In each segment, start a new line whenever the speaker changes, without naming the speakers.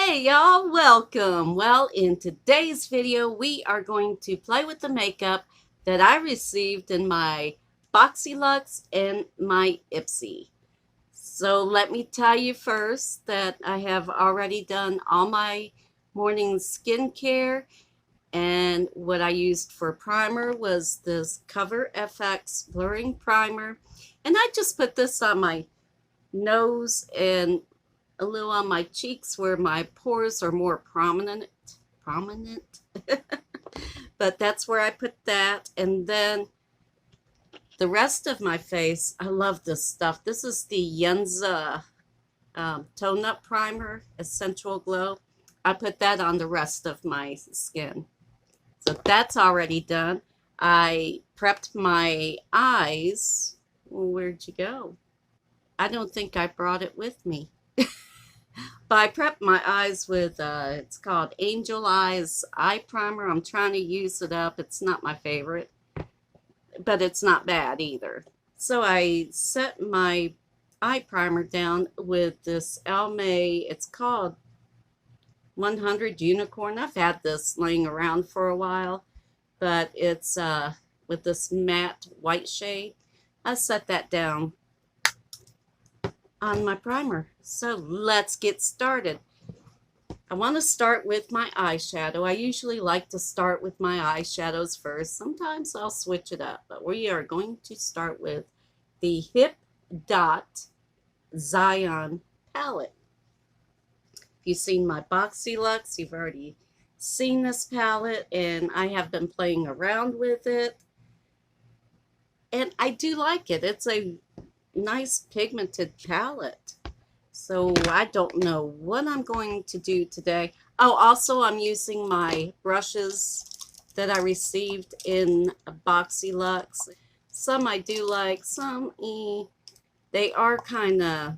Hey y'all, welcome. Well, in today's video, we are going to play with the makeup that I received in my Boxy Lux and my Ipsy. So let me tell you first that I have already done all my morning skincare, and what I used for primer was this Cover FX Blurring Primer. And I just put this on my nose and a little on my cheeks where my pores are more prominent. But that's where I put that. And then the rest of my face, I love this stuff. This is the Yenza Tone Up Primer, Essential Glow. I put that on the rest of my skin. So that's already done. I prepped my eyes. Where'd you go? I don't think I brought it with me. But I prepped my eyes with, it's called Angel Eyes Eye Primer. I'm trying to use it up. It's not my favorite, but it's not bad either. So I set my eye primer down with this Almay. It's called 100 Unicorn. I've had this laying around for a while, but it's with this matte white shade. I set that down on my primer. So let's get started. I want to start with my eyeshadow. I usually like to start with my eyeshadows first. Sometimes I'll switch it up, but we are going to start with the Hip Dot Zion palette. If you've seen my Boxy Lux, you've already seen this palette, and I have been playing around with it. And I do like it. It's a nice pigmented palette. So I don't know what I'm going to do today. Oh, also I'm using my brushes that I received in Boxy Lux. Some I do like, some they are kind of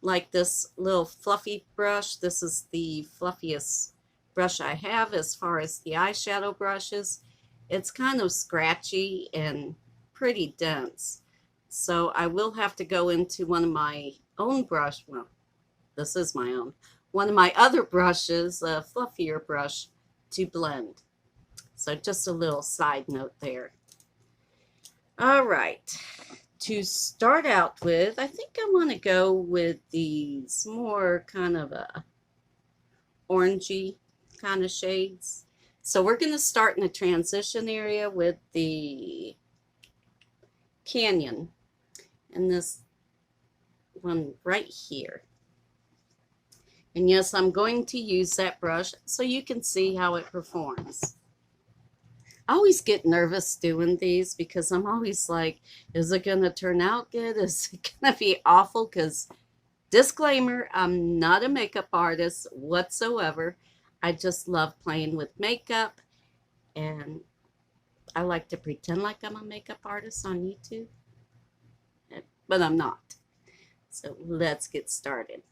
like this little fluffy brush. This is the fluffiest brush I have as far as the eyeshadow brushes. It's kind of scratchy and pretty dense. So I will have to go into one of my own brush. Well, this is my own. One of my other brushes, a fluffier brush, to blend. So just a little side note there. All right. To start out with, I think I want to go with these more kind of a orangey kind of shades. So we're going to start in the transition area with the Canyon. And this one right here. And yes, I'm going to use that brush so you can see how it performs. I always get nervous doing these because I'm always like, is it going to turn out good? Is it going to be awful? Because, disclaimer, I'm not a makeup artist whatsoever. I just love playing with makeup, and I like to pretend like I'm a makeup artist on YouTube, but I'm not. So let's get started.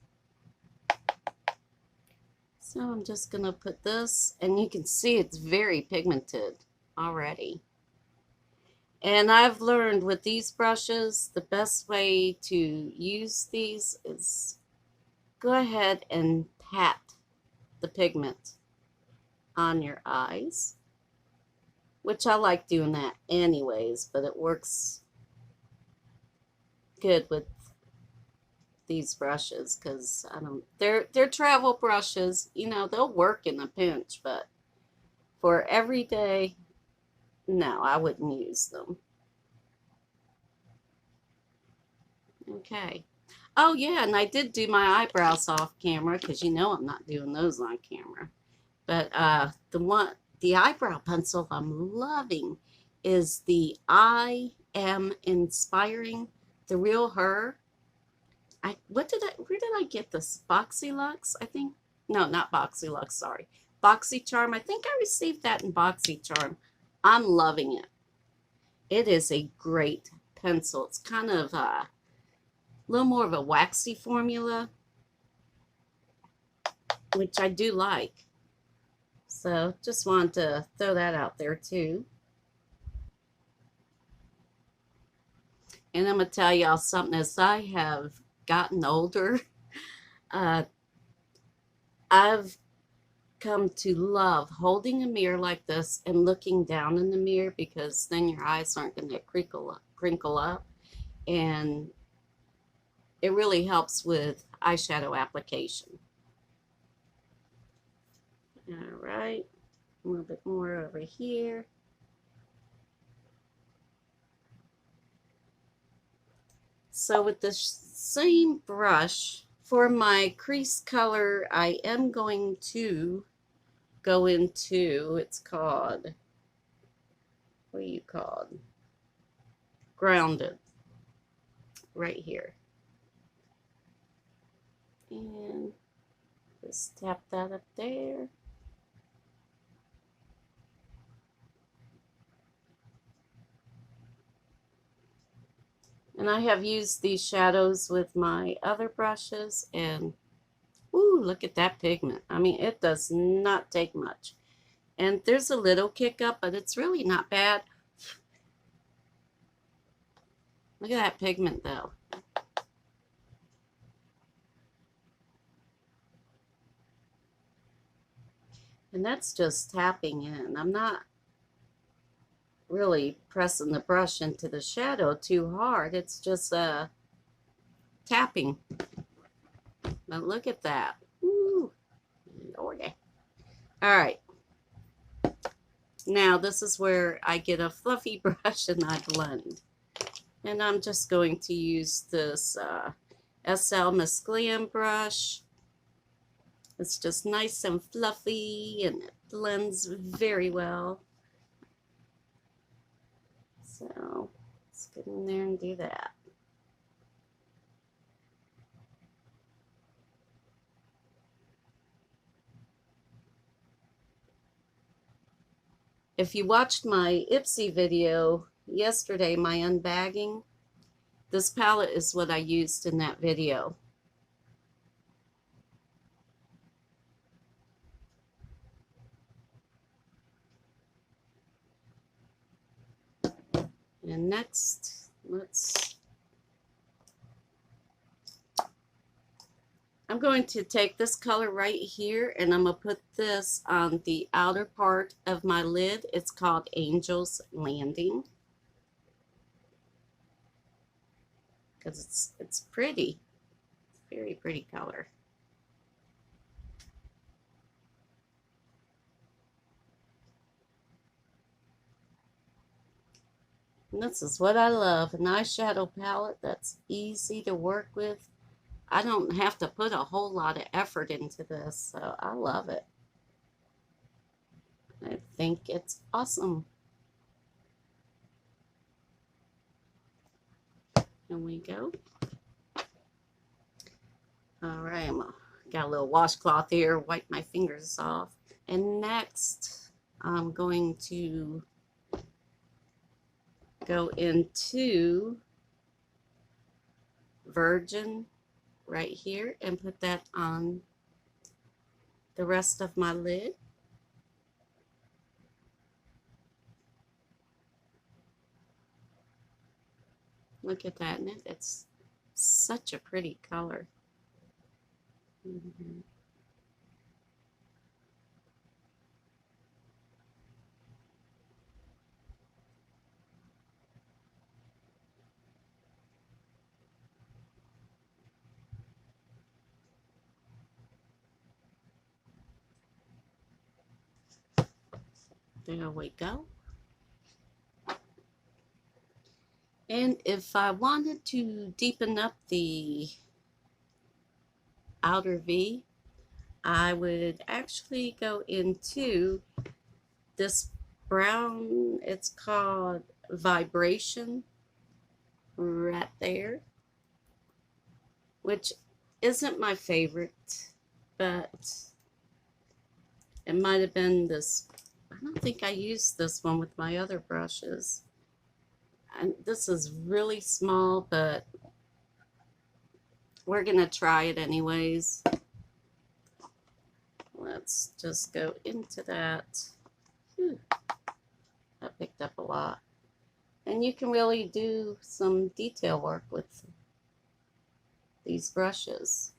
So I'm just going to put this, and you can see it's very pigmented already. And I've learned with these brushes, the best way to use these is go ahead and pat the pigment on your eyes, which I like doing that anyways, but it works good with these brushes because they're travel brushes. You know, they'll work in a pinch, but for every day, no, I wouldn't use them. Okay. Oh yeah, and I did do my eyebrows off camera because you know I'm not doing those on camera. But the eyebrow pencil I'm loving is the I Am Inspiring, the Real Her. Where did I get this? Boxy Lux, I think. No, not Boxy Lux, sorry. Boxy Charm. I think I received that in Boxy Charm. I'm loving it. It is a great pencil. It's kind of a little more of a waxy formula, which I do like. So just wanted to throw that out there too. And I'm going to tell y'all something. As I have gotten older, I've come to love holding a mirror like this and looking down in the mirror, because then your eyes aren't going to crinkle up, and it really helps with eyeshadow application. All right, a little bit more over here. So with the same brush, for my crease color, I am going to go into, it's called, what do you call it? Grounded, right here. And just tap that up there. And I have used these shadows with my other brushes, and ooh, look at that pigment. I mean, it does not take much. And there's a little kick up, but it's really not bad. Look at that pigment though. And that's just tapping in. I'm not really pressing the brush into the shadow too hard. It's just tapping. But look at that. Ooh, Lordy. All right. Now this is where I get a fluffy brush and I blend. And I'm just going to use this SL Miss Glam brush. It's just nice and fluffy and it blends very well. So let's get in there and do that. If you watched my Ipsy video yesterday, my unbagging, this palette is what I used in that video. And next, I'm going to take this color right here and I'm going to put this on the outer part of my lid. It's called Angel's Landing, because it's pretty. Very pretty color. And this is what I love, an eyeshadow palette that's easy to work with. I don't have to put a whole lot of effort into this, so I love it. I think it's awesome. Here we go. All right, got a little washcloth here, wipe my fingers off. And next, I'm going to go into Virgin right here and put that on the rest of my lid. Look at that, and it's such a pretty color. There we go. And if I wanted to deepen up the outer V, I would actually go into this brown, it's called Vibration, right there, which isn't my favorite, but it might have been this. I don't think I used this one with my other brushes. And this is really small, but we're gonna try it anyways. Let's just go into that. Whew. That picked up a lot. And you can really do some detail work with these brushes.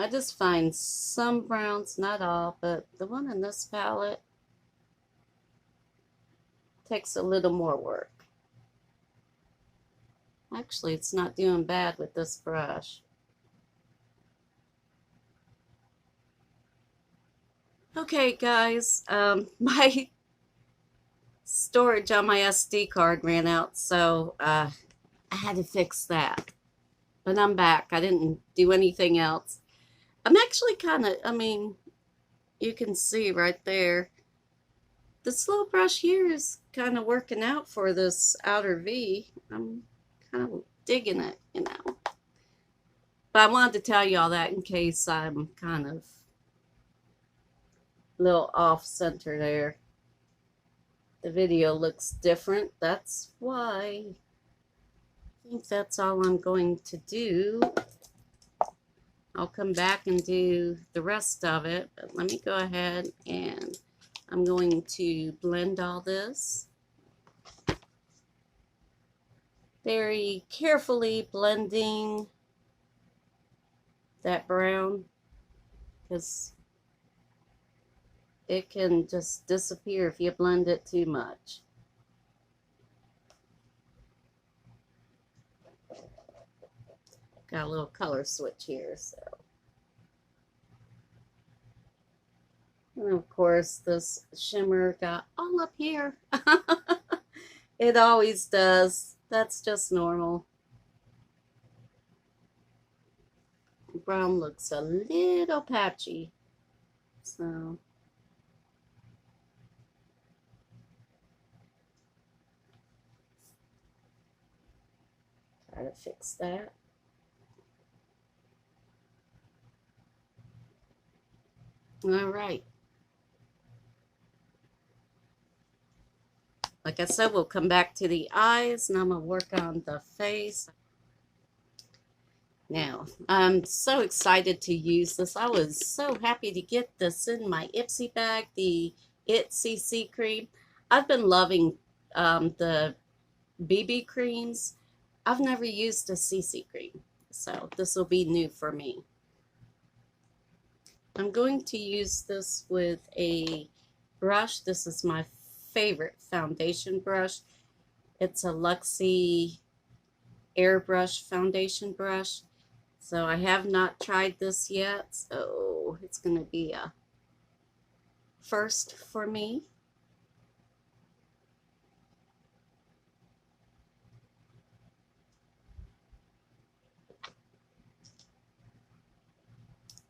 I just find some browns, not all, but the one in this palette takes a little more work. Actually, it's not doing bad with this brush. Okay, guys, my storage on my SD card ran out, so I had to fix that. But I'm back. I didn't do anything else. I'm actually kind of, I mean, you can see right there. The slow brush here is kind of working out for this outer V. I'm kind of digging it, you know. But I wanted to tell you all that in case I'm kind of a little off center there. The video looks different. That's why. I think that's all I'm going to do. I'll come back and do the rest of it, but let me go ahead and I'm going to blend all this. Very carefully blending that brown because it can just disappear if you blend it too much. Got a little color switch here, so. And of course, this shimmer got all up here. It always does. That's just normal. Brown looks a little patchy, so. Try to fix that. All right. Like I said, we'll come back to the eyes, and I'm going to work on the face. Now, I'm so excited to use this. I was so happy to get this in my Ipsy bag, the It CC cream. I've been loving the BB creams. I've never used a CC cream, so this will be new for me. I'm going to use this with a brush. This is my favorite foundation brush. It's a Luxie airbrush foundation brush. So I have not tried this yet, so it's going to be a first for me.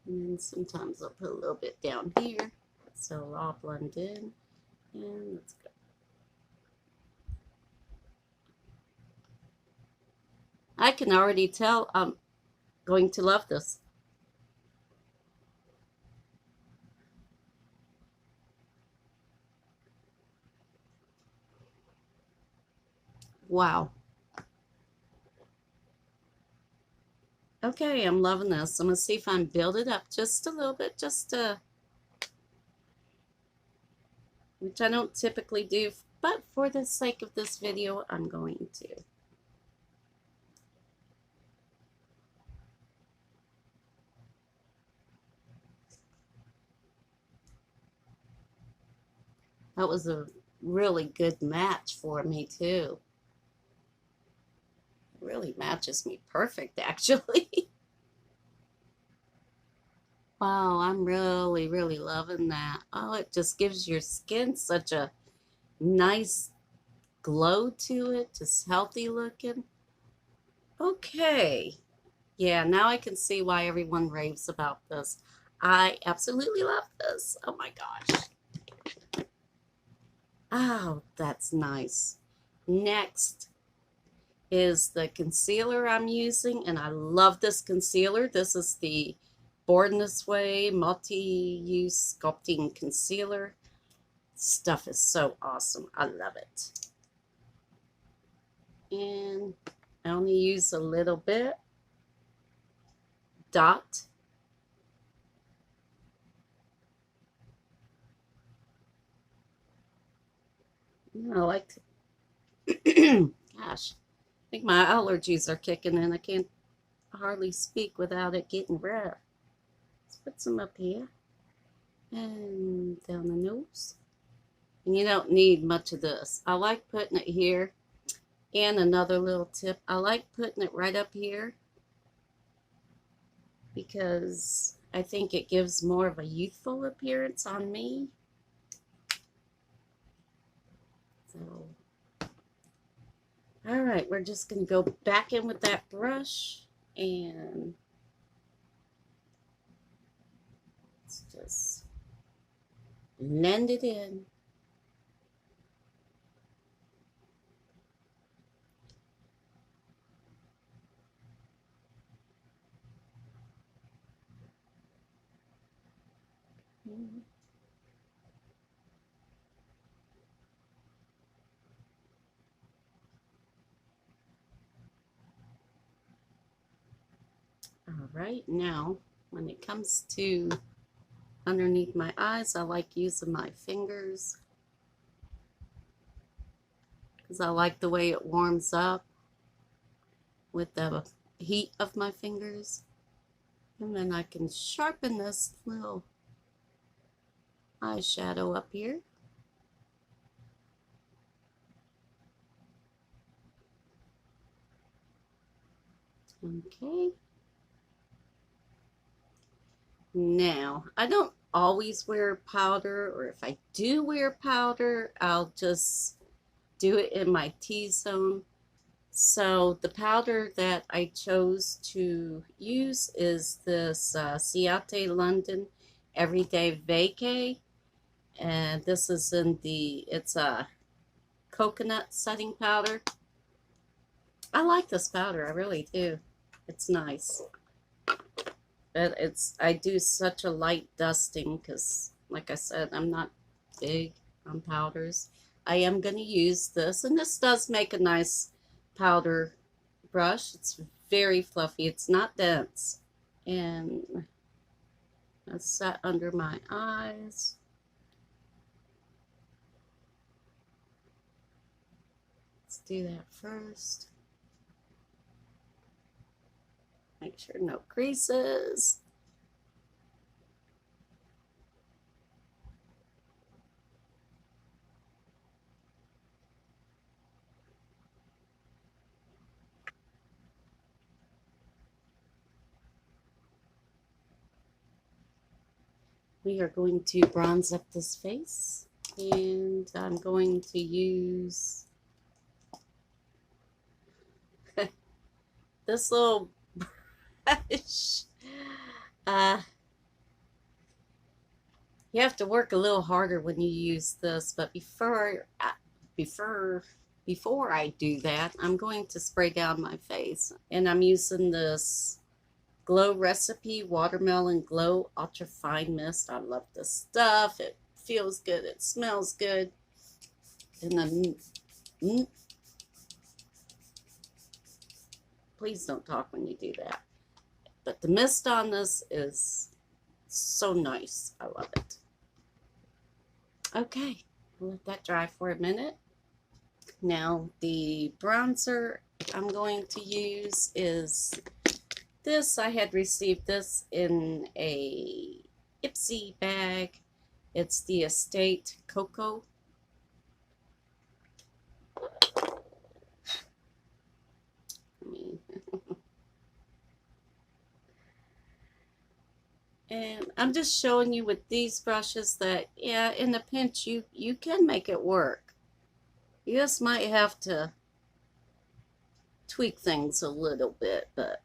And sometimes I'll put a little bit down here, so it'll all blend in. And let's go. I can already tell I'm going to love this. Wow. Okay, I'm loving this. I'm going to see if I can build it up just a little bit, which I don't typically do, but for the sake of this video, I'm going to. That was a really good match for me, too. It really matches me perfect, actually. Wow, I'm really, really loving that. Oh, it just gives your skin such a nice glow to it, just healthy looking. Okay. Yeah, now I can see why everyone raves about this. I absolutely love this. Oh my gosh. Oh, that's nice. Next is the concealer I'm using, and I love this concealer. This is the Born This Way multi-use sculpting concealer. Stuff is so awesome. I love it. And I only use a little bit. Dot. I like to, gosh, I think my allergies are kicking in. I can't hardly speak without it getting red. Let's put some up here and down the nose. And you don't need much of this. I like putting it here. And another little tip, I like putting it right up here because I think it gives more of a youthful appearance on me. So, all right, we're just going to go back in with that brush and let's just blend it in. All right, now when it comes to underneath my eyes, I like using my fingers because I like the way it warms up with the heat of my fingers. And then I can sharpen this little eyeshadow up here. Okay. Now, I don't always wear powder, or if I do wear powder, I'll just do it in my T-zone. So the powder that I chose to use is this Ciate London Everyday Vacay. And this is in it's a coconut setting powder. I like this powder, I really do. It's nice. But I do such a light dusting because, like I said, I'm not big on powders. I am going to use this, and this does make a nice powder brush. It's very fluffy. It's not dense. And that's set under my eyes. Let's do that first. Make sure no creases. We are going to bronze up this face, and I'm going to use this little brush. You have to work a little harder when you use this, but before I do that, I'm going to spray down my face, and I'm using this Glow Recipe Watermelon Glow Ultra Fine Mist. I love this stuff. It feels good. It smells good. And then, please don't talk when you do that. But the mist on this is so nice. I love it. Okay, I'll let that dry for a minute. Now the bronzer I'm going to use is this. I had received this in a Ipsy bag. It's the Estate Cocoa. And I'm just showing you with these brushes that, yeah, in a pinch, you can make it work. You just might have to tweak things a little bit, but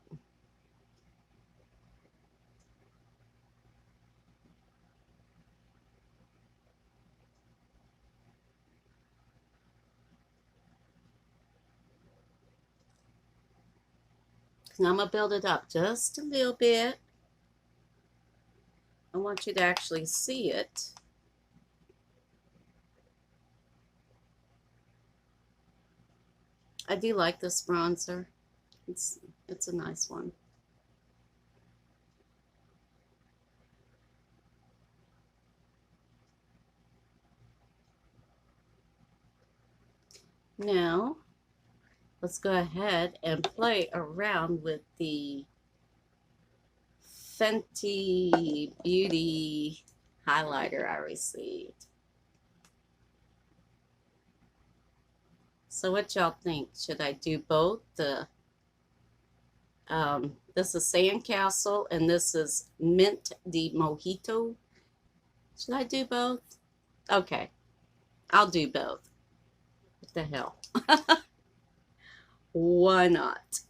I'm going to build it up just a little bit. I want you to actually see it. I do like this bronzer. It's a nice one. Now, let's go ahead and play around with the Fenty Beauty highlighter I received. So what y'all think? Should I do both? This is Sandcastle and this is Mint de Mojito. Should I do both? Okay, I'll do both. What the hell? Why not?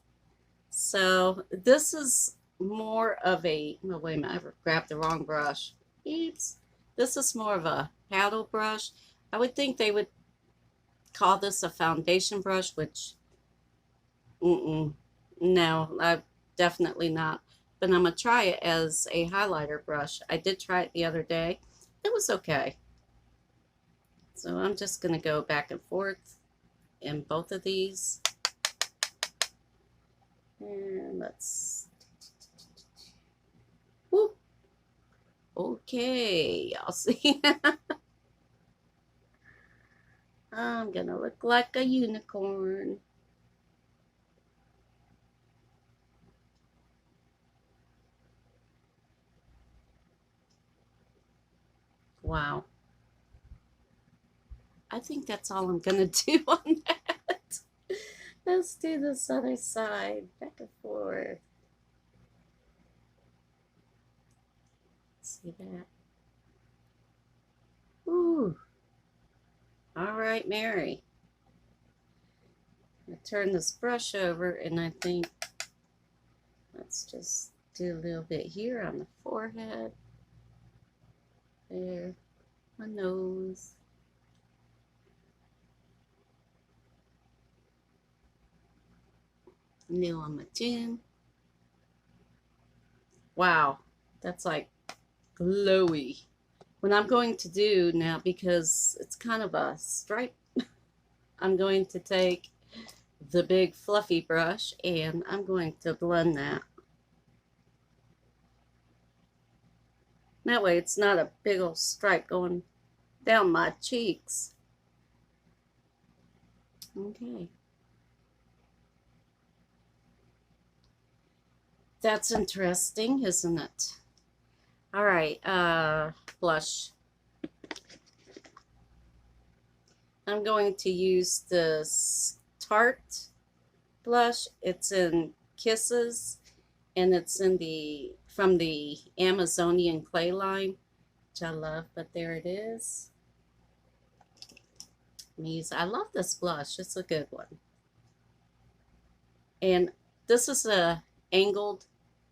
So this is more of a, oh wait a minute, I grabbed the wrong brush. Oops. This is more of a paddle brush. I would think they would call this a foundation brush, which, no, definitely not. But I'm going to try it as a highlighter brush. I did try it the other day. It was okay. So I'm just going to go back and forth in both of these. And let's, whoop. Okay, y'all see. I'm going to look like a unicorn. Wow. I think that's all I'm going to do on that. Let's do this other side. Back and forth. See that? Ooh. All right, Mary. I turn this brush over and I think let's just do a little bit here on the forehead. There. My nose. Nail on my chin. Wow, that's like glowy. What I'm going to do now, because it's kind of a stripe, I'm going to take the big fluffy brush and I'm going to blend that. That way it's not a big old stripe going down my cheeks. Okay. That's interesting, isn't it? All right, blush. I'm going to use this Tarte blush. It's in Kisses, and it's in from the Amazonian clay line, which I love, but there it is. I love this blush. It's a good one. And this is a angled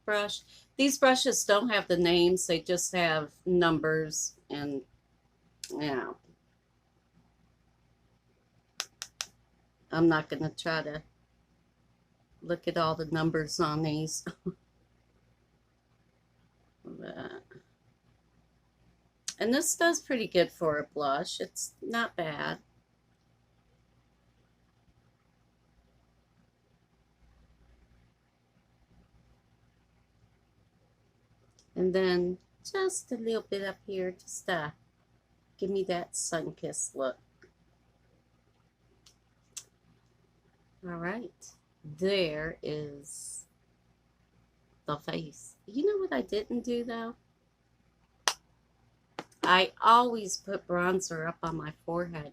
brush. These brushes don't have the names, they just have numbers, and you know, I'm not going to try to look at all the numbers on these. And this does pretty good for a blush. It's not bad. And then just a little bit up here, just give me that sun-kissed look. All right, there is the face. You know what I didn't do though? I always put bronzer up on my forehead.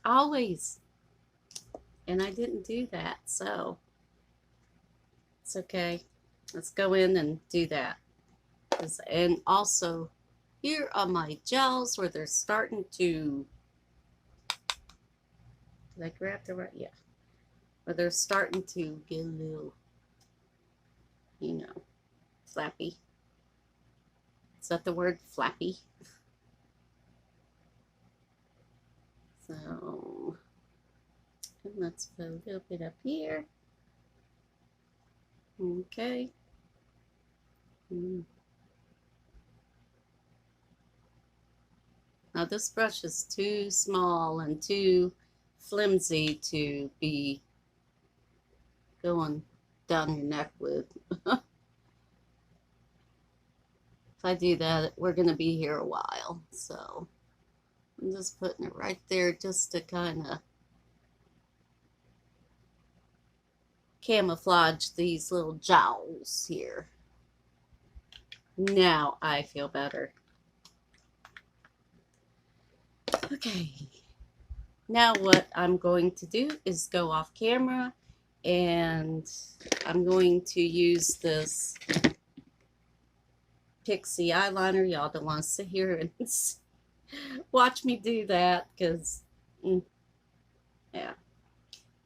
Always. And I didn't do that, so it's okay. Let's go in and do that. And also, here are my gels where they're starting to, did I grab the right? Yeah. Where they're starting to get a little, you know, flappy. Is that the word, flappy? So, and let's put a little bit up here. Okay. Now this brush is too small and too flimsy to be going down your neck with. If I do that, we're going to be here a while. So I'm just putting it right there just to kind of camouflage these little jowls here. Now I feel better. Okay. Now what I'm going to do is go off camera, and I'm going to use this Pixie eyeliner. Y'all don't want to sit here and watch me do that because, yeah.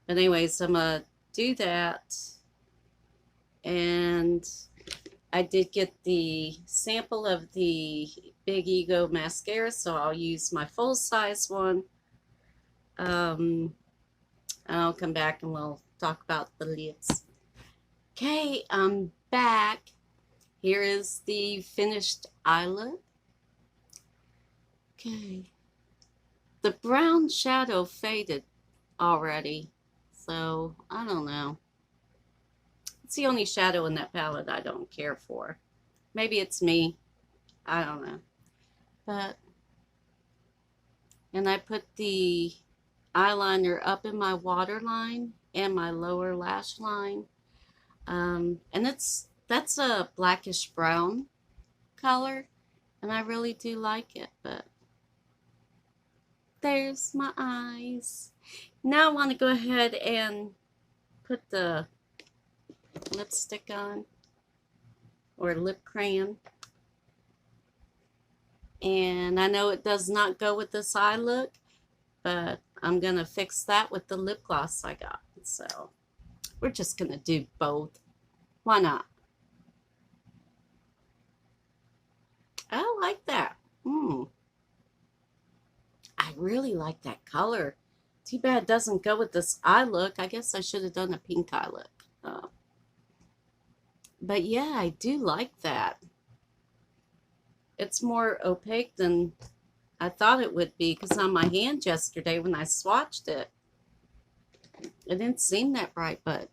But anyways, I'm going to do that. And I did get the sample of the Big Ego mascara, so I'll use my full-size one. I'll come back and we'll talk about the lips. Okay, I'm back. Here is the finished eye look. Okay. The brown shadow faded already, so I don't know. It's the only shadow in that palette I don't care for. Maybe it's me. I don't know. But, and I put the eyeliner up in my waterline and my lower lash line. And that's a blackish brown color, and I really do like it. But there's my eyes. Now I want to go ahead and put the lipstick on, or lip crayon. And I know it does not go with this eye look, but I'm going to fix that with the lip gloss I got. So we're just going to do both. Why not? I like that. I really like that color. Too bad it doesn't go with this eye look. I guess I should have done a pink eye look. But yeah, I do like that. It's more opaque than I thought it would be, because on my hand yesterday when I swatched it, it didn't seem that bright, but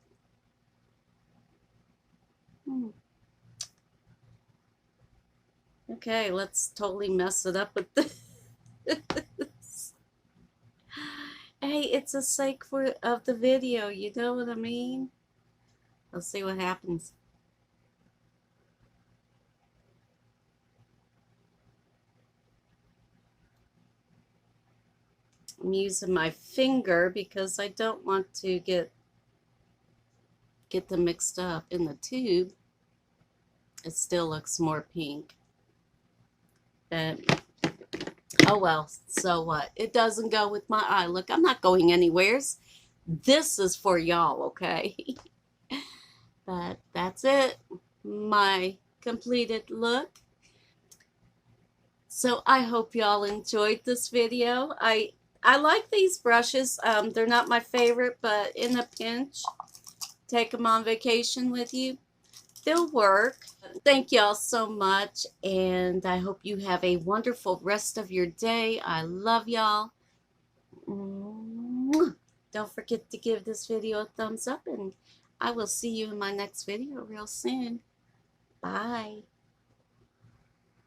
okay, let's totally mess it up with this. Hey, it's a sake of the video, you know what I mean? Let's see what happens. I'm using my finger because I don't want to get them mixed up in the tube. It still looks more pink. But oh well, so what? It doesn't go with my eye look. I'm not going anywheres. This is for y'all, okay? But that's it. My completed look. So I hope y'all enjoyed this video. I like these brushes. They're not my favorite, but in a pinch, take them on vacation with you. They'll work. Thank y'all so much, and I hope you have a wonderful rest of your day. I love y'all. Don't forget to give this video a thumbs up, and I will see you in my next video real soon. Bye.